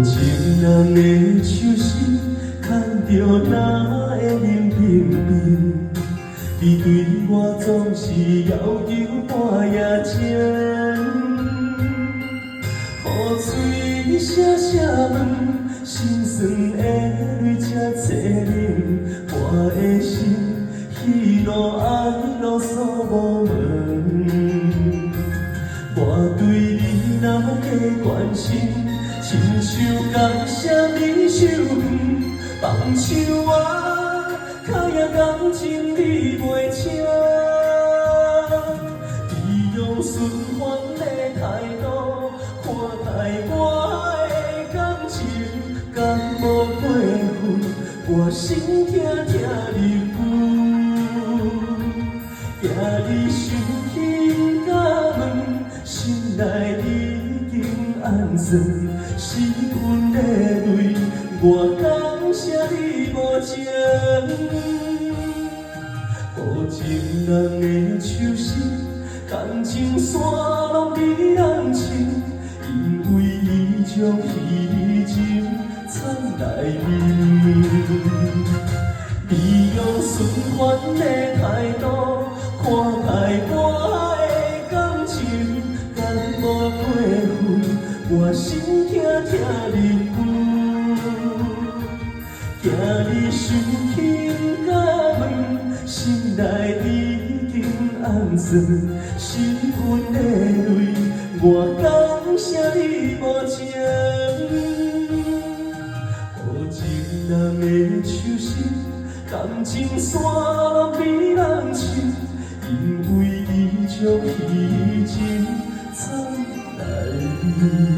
情人的手心，牵着哪会冷冰冰？你对我总是要求半夜情，雨水声声问，心酸的泪才淬冷。我的心喜怒哀乐诉无问，我对你若加关心。 亲像感谢你手远，放手我，脚也感情你袂清。你用顺反的态度看待我的感情，敢无过分？我心痛痛离分，惊你伤心甲问，心内已经暗算。 是阮的泪，我感谢你无情。无情人的手心，感情线拢比人深，因为伊将彼情藏内面。你用顺反的态度看待我的感情，敢无过分？ 我心痛痛离分，惊你伤心甲问，心内已经暗算，是阮的泪，我感谢你无情。无情人的手心，感情线拢比人深，因为伊将彼情藏内面。